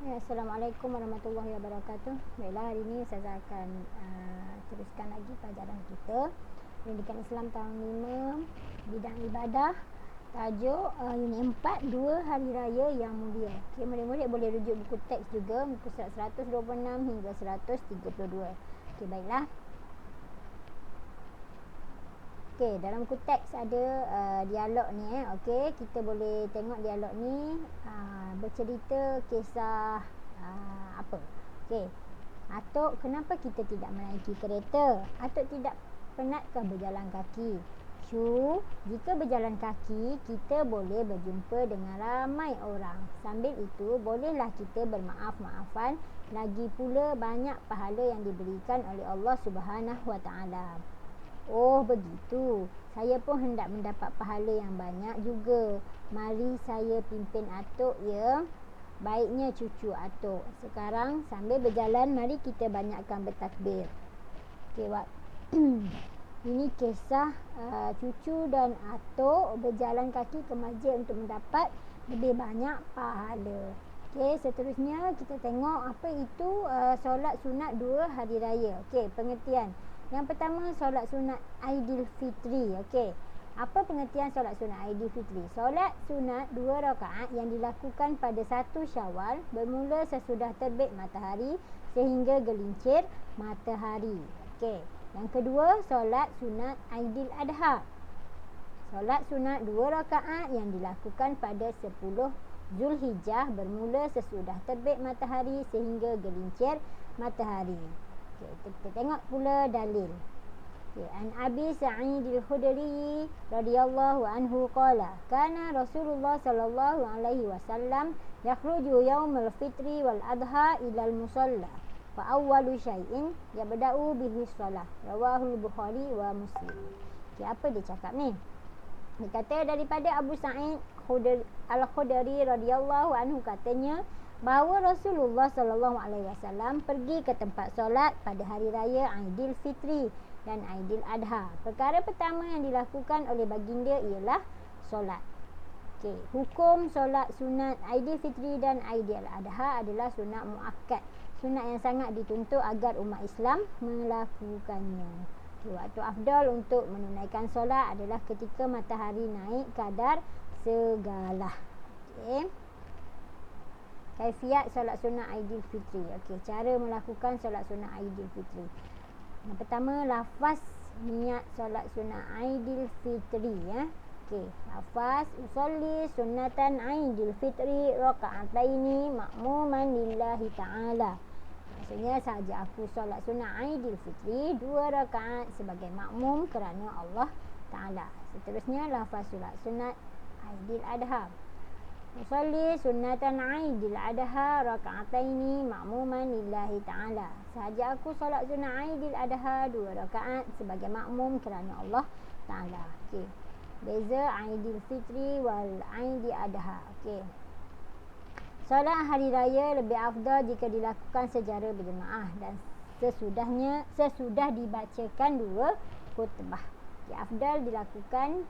Assalamualaikum warahmatullahi wabarakatuh. Baiklah, hari ini saya akan teruskan lagi pelajaran kita Pendidikan Islam tahun 5 bidang ibadah, tajuk unit 4, 2 hari raya yang mulia. Okay, murid-murid boleh rujuk buku teks juga, muka surat 126 hingga 132. Okay, baiklah. Okay, dalam buku teks ada dialog ni. Okay, kita boleh tengok dialog ni bercerita kisah apa. Okay, Atuk, kenapa kita tidak menaiki kereta? Atuk tidak penatkah berjalan kaki? Syu, jika berjalan kaki, kita boleh berjumpa dengan ramai orang. Sambil itu, bolehlah kita bermaaf-maafan. Lagi pula banyak pahala yang diberikan oleh Allah Subhanahu Wa Taala. Oh, begitu. Saya pun hendak mendapat pahala yang banyak juga. Mari saya pimpin atuk, ya. Baiknya cucu atuk. Sekarang sambil berjalan, mari kita banyakkan bertakbir. Okey, ini kisah cucu dan atuk berjalan kaki ke masjid untuk mendapat lebih banyak pahala. Okey, seterusnya kita tengok apa itu solat sunat 2 hari raya. Okey, pengertian. Yang pertama, solat sunat Aidilfitri. Okey, apa pengertian solat sunat Aidilfitri? Solat sunat 2 rakaat yang dilakukan pada 1 Syawal bermula sesudah terbit matahari sehingga gelincir matahari. Okey, yang kedua, solat sunat Aidil Adha. Solat sunat 2 rakaat yang dilakukan pada 10 Zulhijjah bermula sesudah terbit matahari sehingga gelincir matahari. Kita tengok pula dalil. An Abi Sa'id al-Khudri radhiyallahu anhu qala kana Rasulullah sallallahu alaihi wasallam yakhruju yaumul fitri wal adha ila al-musalla fa awwalu syai'in yabda'u bihi shalah rawahu al-Bukhari wa Muslim. Apa dia cakap ni? Dia kata daripada Abu Sa'id al-Khudri radhiyallahu anhu katanya bahawa Rasulullah sallallahu alaihi wasallam pergi ke tempat solat pada hari raya Aidilfitri dan Aidil Adha. Perkara pertama yang dilakukan oleh baginda ialah solat. Okey, hukum solat sunat Aidilfitri dan Aidil Adha adalah sunat muakkad, sunat yang sangat dituntut agar umat Islam melakukannya. Waktu afdal untuk menunaikan solat adalah ketika matahari naik kadar segalah. Okey, kaifiat solat sunat Aidilfitri. Okey, cara melakukan solat sunat Aidilfitri. Yang pertama, lafaz niat solat sunat Aidilfitri, ya. Okey, lafaz usolli sunnatan Aidilfitri raka'ataini ma'muman lillahi ta'ala. Maksudnya sahaja aku solat sunat Aidilfitri 2 rakaat sebagai makmum kerana Allah Ta'ala. Seterusnya, lafaz solat sunat Aidil Adha. Usolli sunnatan Aidil Adha raka'ataini ma'muman lillahi ta'ala. Sahaja aku solat sunat Aidil Adha 2 rakaat sebagai makmum kerana Allah Ta'ala. Okey, beza Aidilfitri wal Aidil Adha. Okey, solat hari raya lebih afdal jika dilakukan secara berjemaah dan sesudah dibacakan 2 khutbah. Okey, afdal dilakukan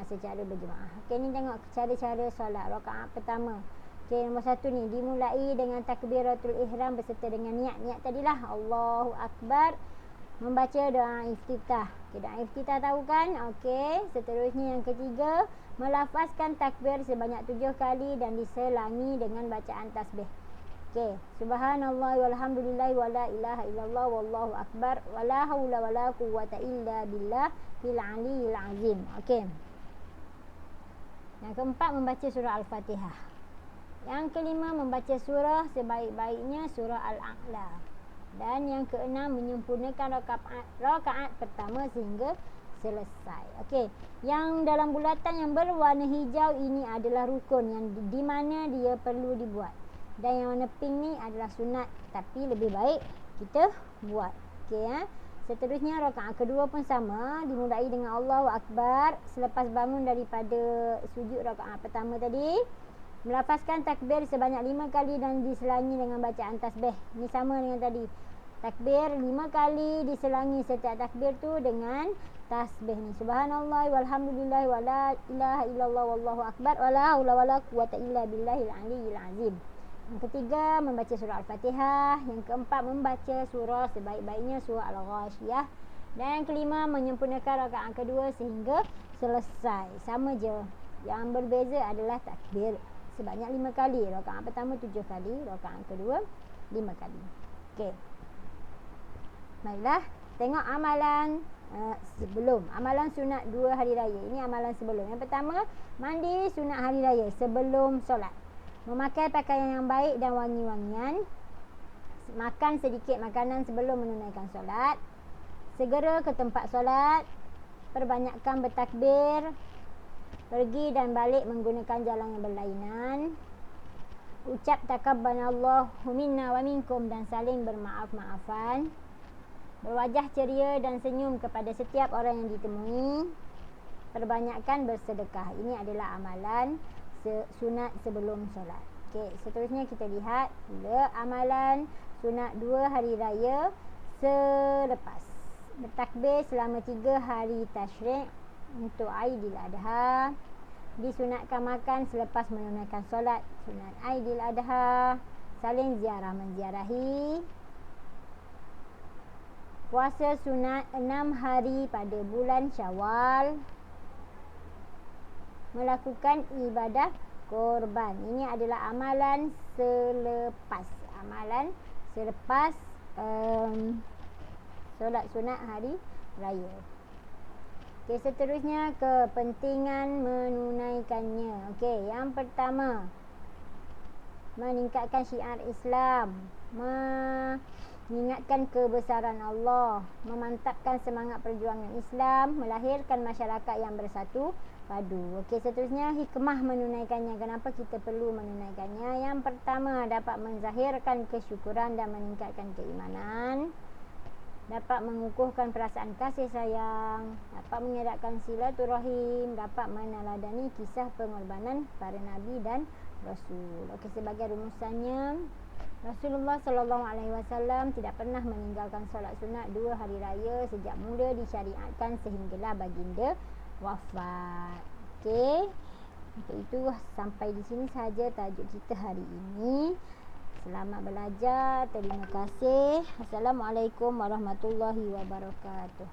secara berjemaah. Okey, ni tengok cara-cara solat rakaat pertama. Okey, nombor 1 ni dimulai dengan takbiratul ihram berserta dengan niat tadilah Allahu Akbar, membaca doa iftitah. Okey, doa iftitah tahu kan? Okey, seterusnya yang ketiga, melafazkan takbir sebanyak 7 kali dan diselangi dengan bacaan tasbih. Okey, subhanallah walhamdulillah wala ilaha illallah wallahu akbar wala haula wala quwwata illa billah fil aliyil azim. Okey, yang keempat, membaca surah Al-Fatihah. Yang kelima, membaca surah sebaik-baiknya surah Al-A'la. Dan yang keenam, menyempurnakan rakaat pertama sehingga selesai. Okey, yang dalam bulatan yang berwarna hijau ini adalah rukun yang di mana dia perlu dibuat. Dan yang warna pink ni adalah sunat tapi lebih baik kita buat. Okey, ya. Seterusnya, rakaat kedua pun sama, dimulai dengan Allahu Akbar selepas bangun daripada sujud rakaat pertama tadi. Melafazkan takbir sebanyak 5 kali dan diselangi dengan bacaan tasbih. Ini sama dengan tadi. Takbir 5 kali diselangi setiap takbir tu dengan tasbih ni. Subhanallah walhamdulillah wala ilaha illallah wallahu akbar wala haula wala quwwata illa billahil aliyil azim. Yang ketiga, membaca surah Al-Fatihah. Yang keempat, membaca surah sebaik-baiknya surah Al-Ghashiyah. Dan yang kelima, menyempurnakan rakaat kedua sehingga selesai. Sama je. Yang berbeza adalah takbir sebanyak 5 kali. Rakaat pertama 7 kali, rakaat kedua 5 kali. Okey. Baiklah, tengok amalan sebelum. Amalan sunat 2 hari raya. Ini amalan sebelum. Yang pertama, mandi sunat hari raya sebelum solat. Memakai pakaian yang baik dan wangi-wangian. Makan sedikit makanan sebelum menunaikan solat. Segera ke tempat solat. Perbanyakkan bertakbir. Pergi dan balik menggunakan jalan yang berlainan. Ucap takabbalallahu minna wa minkum dan saling bermaaf-maafan. Berwajah ceria dan senyum kepada setiap orang yang ditemui. Perbanyakkan bersedekah. Ini adalah amalan sunat sebelum solat. Okey, seterusnya kita lihat amalan sunat 2 hari raya selepas. Bertakbir selama 3 hari tasyrik untuk Aidil Adha. Disunatkan makan selepas menunaikan solat sunat Aidil Adha. Saling ziarah menziarahi. Puasa sunat 6 hari pada bulan Syawal. Melakukan ibadah korban. Ini adalah amalan selepas. Amalan selepas solat sunat hari raya. Okey, seterusnya kepentingan menunaikannya. Okey, yang pertama, meningkatkan syiar Islam, mengingatkan kebesaran Allah, memantapkan semangat perjuangan Islam, melahirkan masyarakat yang bersatu padu. Okey, seterusnya hikmah menunaikannya. Kenapa kita perlu menunaikannya? Yang pertama, dapat menzahirkan kesyukuran dan meningkatkan keimanan. Dapat mengukuhkan perasaan kasih sayang, dapat mengeratkan silaturahim, dapat meneladani kisah pengorbanan para nabi dan rasul. Okey, sebagai rumusannya, Rasulullah SAW tidak pernah meninggalkan solat sunat 2 hari raya sejak mula disyariatkan sehinggalah baginda wafat. Okey, untuk itu sampai di sini sahaja tajuk kita hari ini. Selamat belajar. Terima kasih. Assalamualaikum warahmatullahi wabarakatuh.